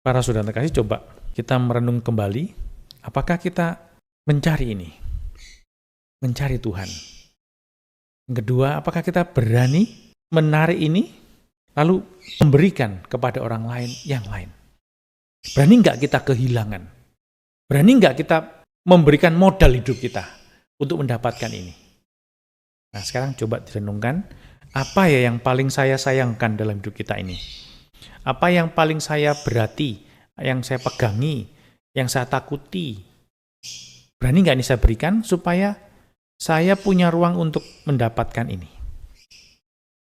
Para saudara terkasih, coba kita merenung kembali, apakah kita mencari ini? Mencari Tuhan. Yang kedua, apakah kita berani menarik ini, lalu memberikan kepada orang lain yang lain? Berani nggak kita kehilangan? Berani nggak kita memberikan modal hidup kita untuk mendapatkan ini? Nah, sekarang coba direnungkan, apa ya yang paling saya sayangkan dalam hidup kita ini? Apa yang paling saya berarti, yang saya pegangi, yang saya takuti? Berani nggak ini saya berikan supaya saya punya ruang untuk mendapatkan ini?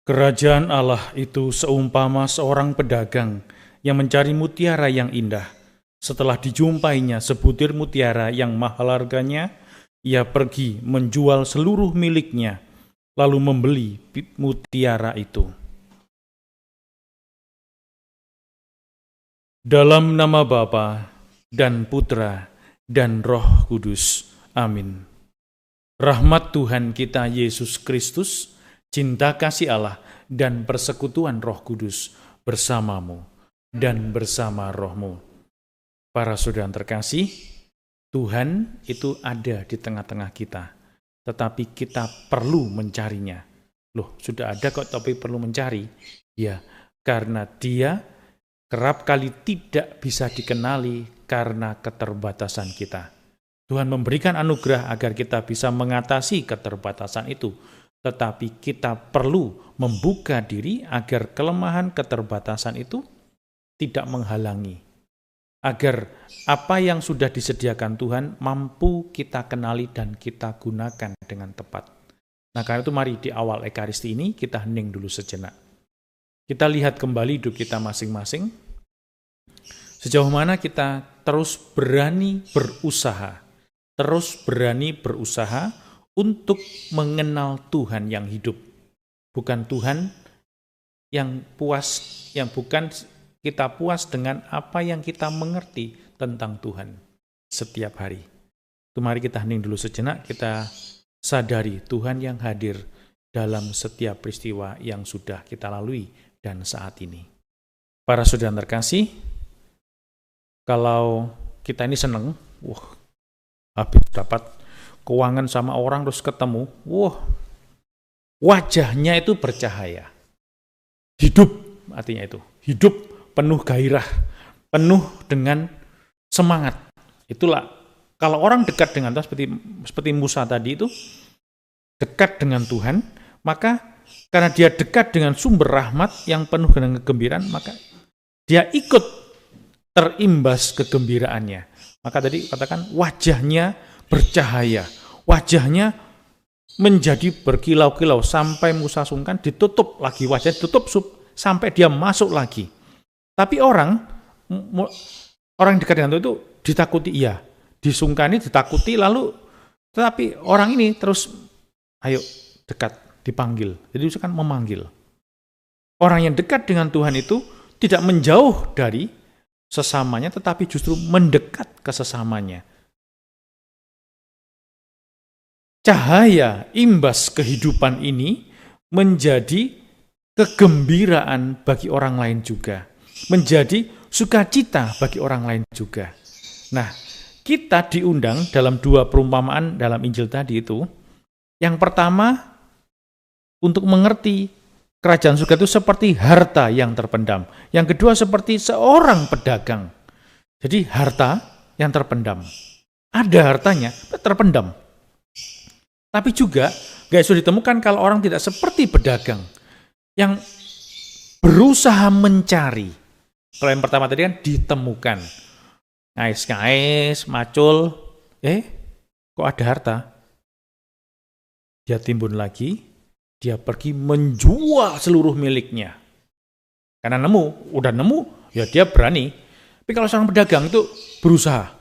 Kerajaan Allah itu seumpama seorang pedagang yang mencari mutiara yang indah. Setelah dijumpainya sebutir mutiara yang mahal harganya, ia pergi menjual seluruh miliknya, lalu membeli mutiara itu. Dalam nama Bapa dan Putra dan Roh Kudus. Amin. Rahmat Tuhan kita Yesus Kristus, cinta kasih Allah, dan persekutuan Roh Kudus bersamamu dan bersama rohmu. Para saudara terkasih, Tuhan itu ada di tengah-tengah kita, tetapi kita perlu mencarinya. Loh, sudah ada kok tapi perlu mencari? Ya, karena Dia kerap kali tidak bisa dikenali karena keterbatasan kita. Tuhan memberikan anugerah agar kita bisa mengatasi keterbatasan itu, tetapi kita perlu membuka diri agar kelemahan keterbatasan itu tidak menghalangi, agar apa yang sudah disediakan Tuhan mampu kita kenali dan kita gunakan dengan tepat. Nah, karena itu mari di awal Ekaristi ini kita hening dulu sejenak. Kita lihat kembali hidup kita masing-masing, sejauh mana kita terus berani berusaha untuk mengenal Tuhan yang hidup. Bukan Tuhan yang bukan kita puas dengan apa yang kita mengerti tentang Tuhan setiap hari. Itu mari kita hening dulu sejenak, kita sadari Tuhan yang hadir dalam setiap peristiwa yang sudah kita lalui dan saat ini. Para saudara terkasih, kalau kita ini seneng, habis dapat keuangan sama orang terus ketemu, wajahnya itu bercahaya. Hidup artinya itu, hidup penuh gairah, penuh dengan semangat. Itulah kalau orang dekat dengan Tuhan, seperti Musa tadi itu, dekat dengan Tuhan, maka karena dia dekat dengan sumber rahmat yang penuh dengan kegembiraan, maka dia ikut terimbas kegembiraannya. Maka tadi katakan wajahnya bercahaya, wajahnya menjadi berkilau-kilau sampai Musa sungkan, ditutup lagi wajahnya, ditutup sampai dia masuk lagi. Tapi orang dekat dengan itu ditakuti, iya, disungkani, ditakuti, lalu tetapi orang ini terus ayo dekat, dipanggil. Jadi itu kan memanggil. Orang yang dekat dengan Tuhan itu tidak menjauh dari sesamanya, tetapi justru mendekat ke sesamanya. Cahaya imbas kehidupan ini menjadi kegembiraan bagi orang lain juga. Menjadi sukacita bagi orang lain juga. Nah, kita diundang dalam dua perumpamaan dalam Injil tadi itu. Yang pertama, untuk mengerti kerajaan surga itu seperti harta yang terpendam. Yang kedua, seperti seorang pedagang. Jadi harta yang terpendam. Ada hartanya, terpendam. Tapi juga gak sudah ditemukan kalau orang tidak seperti pedagang yang berusaha mencari. Kalau yang pertama tadi kan ditemukan. Ngais-ngais, macul, kok ada harta? Dia timbun lagi, dia pergi menjual seluruh miliknya. Karena udah nemu, ya dia berani. Tapi kalau seorang pedagang itu berusaha.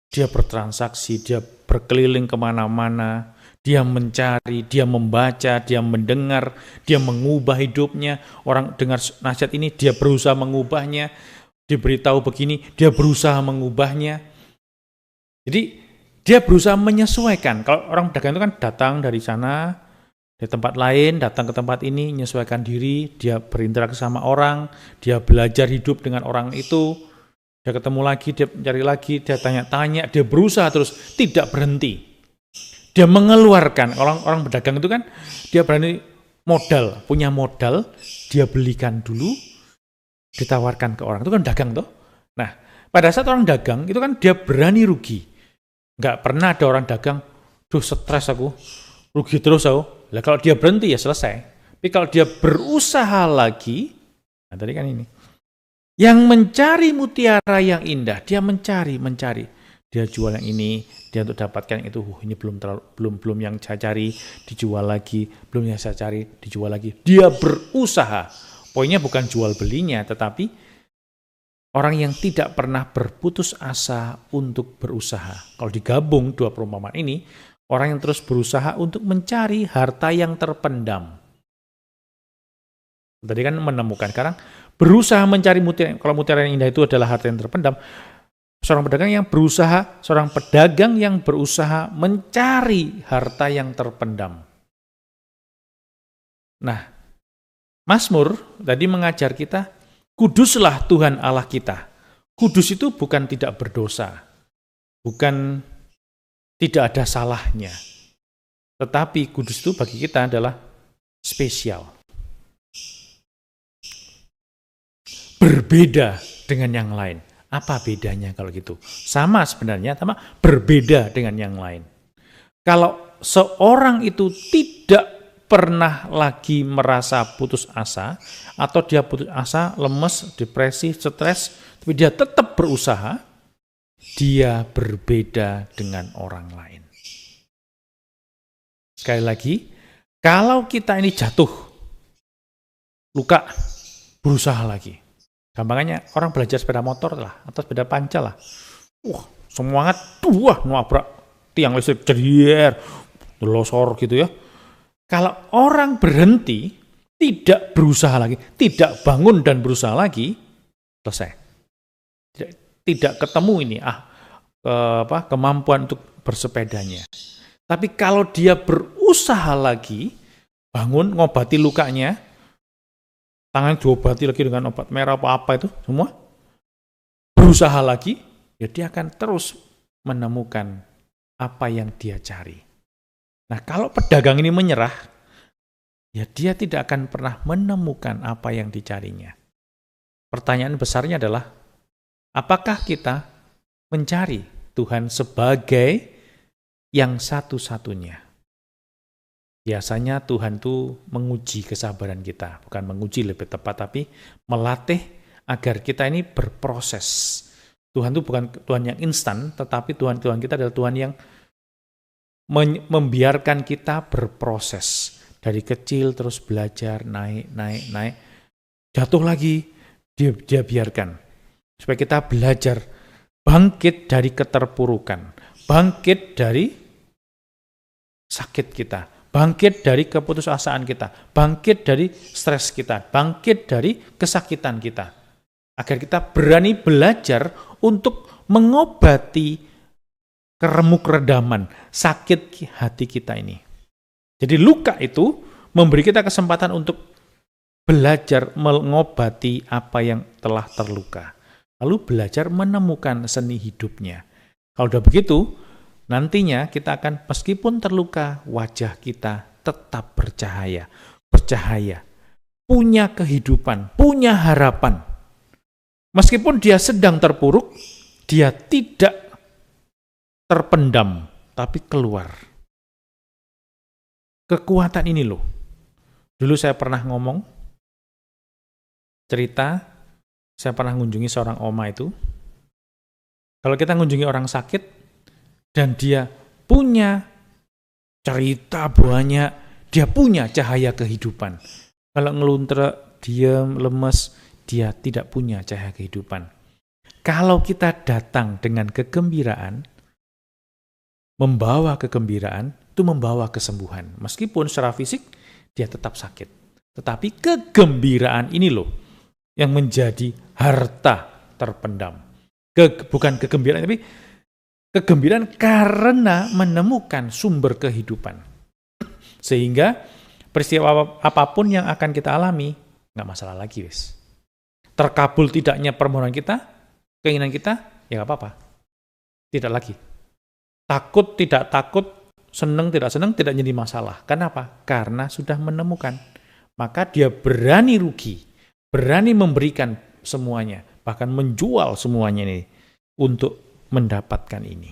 Dia bertransaksi, dia berkeliling kemana-mana, dia mencari, dia membaca, dia mendengar, dia mengubah hidupnya. Orang dengar nasihat ini, dia berusaha mengubahnya. Diberitahu begini, dia berusaha mengubahnya. Jadi dia berusaha menyesuaikan. Kalau orang pedagang itu kan datang dari sana, dari tempat lain, datang ke tempat ini, menyesuaikan diri, dia berinteraksi sama orang, dia belajar hidup dengan orang itu. Dia ketemu lagi, dia mencari lagi, dia tanya-tanya, dia berusaha terus, tidak berhenti. Dia mengeluarkan, orang berdagang itu kan, dia berani modal, punya modal, dia belikan dulu, ditawarkan ke orang. Itu kan dagang tuh. Nah, pada saat orang dagang, itu kan dia berani rugi. Nggak pernah ada orang dagang, duh stres aku, rugi terus aku. Lah kalau dia berhenti ya selesai. Tapi kalau dia berusaha lagi, nah tadi kan ini. Yang mencari mutiara yang indah, dia mencari. Dia jual yang ini, dia untuk dapatkan yang itu. Ini belum yang saya cari, dijual lagi. Belum yang saya cari, dijual lagi. Dia berusaha. Poinnya bukan jual belinya, tetapi orang yang tidak pernah berputus asa untuk berusaha. Kalau digabung dua perumpamaan ini, orang yang terus berusaha untuk mencari harta yang terpendam. Tadi kan menemukan, sekarang berusaha mencari mutiara. Kalau mutiara yang indah itu adalah harta yang terpendam, seorang pedagang yang berusaha mencari harta yang terpendam. Nah, Mazmur tadi mengajar kita, kuduslah Tuhan Allah kita. Kudus itu bukan tidak berdosa, bukan tidak ada salahnya, tetapi kudus itu bagi kita adalah spesial. Berbeda dengan yang lain. Apa bedanya kalau gitu? Sama sebenarnya, sama berbeda dengan yang lain. Kalau seorang itu tidak pernah lagi merasa putus asa, atau dia putus asa, lemes, depresi, stres, tapi dia tetap berusaha, dia berbeda dengan orang lain. Sekali lagi, kalau kita ini jatuh, luka, berusaha lagi. Gampangnya orang belajar sepeda motor lah, atau sepeda panca lah. Semangat, nabrak tiang listrik, jedier, losor gitu ya. Kalau orang berhenti, tidak berusaha lagi, tidak bangun dan berusaha lagi, selesai. Tidak ketemu ini, kemampuan untuk bersepedanya. Tapi kalau dia berusaha lagi, bangun, ngobati lukanya, tangan diobati lagi dengan obat merah apa itu semua, berusaha lagi, ya dia akan terus menemukan apa yang dia cari. Nah, kalau pedagang ini menyerah, ya dia tidak akan pernah menemukan apa yang dicarinya. Pertanyaan besarnya adalah, apakah kita mencari Tuhan sebagai yang satu-satunya? Biasanya Tuhan itu menguji kesabaran kita, bukan menguji lebih tepat, tapi melatih agar kita ini berproses. Tuhan itu bukan Tuhan yang instan, tetapi Tuhan kita adalah Tuhan yang membiarkan kita berproses. Dari kecil terus belajar, naik, jatuh lagi, dia biarkan. Supaya kita belajar bangkit dari keterpurukan, bangkit dari sakit kita, bangkit dari keputusasaan kita, bangkit dari stres kita, bangkit dari kesakitan kita. Agar kita berani belajar untuk mengobati keremuk redaman, sakit hati kita ini. Jadi luka itu memberi kita kesempatan untuk belajar mengobati apa yang telah terluka. Lalu belajar menemukan seni hidupnya. Kalau udah begitu, nantinya kita akan, meskipun terluka, wajah kita tetap bercahaya, punya kehidupan, punya harapan. Meskipun dia sedang terpuruk, dia tidak terpendam, tapi keluar. Kekuatan ini loh. Dulu saya pernah ngomong, cerita, saya pernah mengunjungi seorang oma itu. Kalau kita mengunjungi orang sakit, dan dia punya cerita banyak, dia punya cahaya kehidupan. Kalau ngelunter, diam, lemes, dia tidak punya cahaya kehidupan. Kalau kita datang dengan kegembiraan, membawa kegembiraan, itu membawa kesembuhan. Meskipun secara fisik, dia tetap sakit. Tetapi kegembiraan ini loh, yang menjadi harta terpendam. Bukan kegembiraan, tapi kegembiraan karena menemukan sumber kehidupan. Sehingga peristiwa apapun yang akan kita alami, nggak masalah lagi, wis. Terkabul tidaknya permohonan kita, keinginan kita, ya nggak apa-apa. Tidak lagi. Takut, tidak takut, senang, tidak senang, tidak jadi masalah. Kenapa? Karena sudah menemukan. Maka dia berani rugi, berani memberikan semuanya, bahkan menjual semuanya ini untuk mendapatkan ini.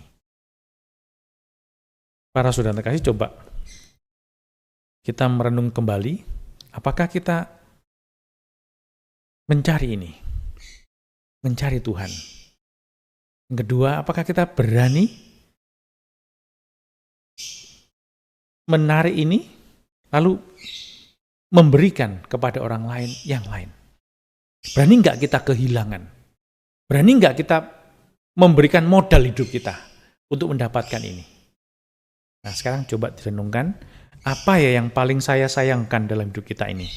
Para saudara terkasih, coba kita merenung kembali, apakah kita mencari ini? Mencari Tuhan. Yang kedua, apakah kita berani menarik ini, lalu memberikan kepada orang lain yang lain? Berani nggak kita kehilangan? Berani nggak kita memberikan modal hidup kita untuk mendapatkan ini? Nah, sekarang coba direnungkan, apa ya yang paling saya sayangkan dalam hidup kita ini?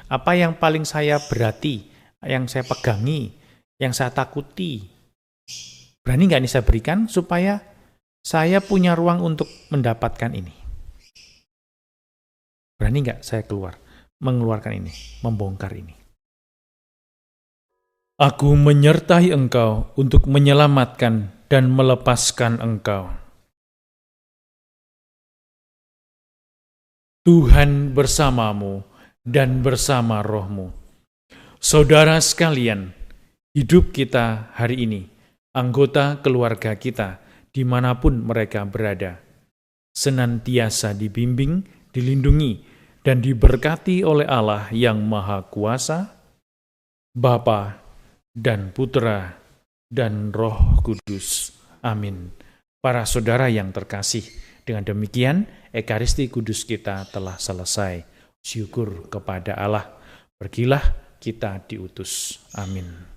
Apa yang paling saya berarti, yang saya pegangi, yang saya takuti? Berani nggak ini saya berikan supaya saya punya ruang untuk mendapatkan ini? Berani nggak saya mengeluarkan ini, membongkar ini? Aku menyertai engkau untuk menyelamatkan dan melepaskan engkau. Tuhan bersamamu dan bersama rohmu. Saudara sekalian, hidup kita hari ini, anggota keluarga kita, dimanapun mereka berada, senantiasa dibimbing, dilindungi, dan diberkati oleh Allah yang Maha Kuasa, Bapa dan Putra dan Roh Kudus. Amin. Para saudara yang terkasih, dengan demikian Ekaristi Kudus kita telah selesai. Syukur kepada Allah. Pergilah, kita diutus. Amin.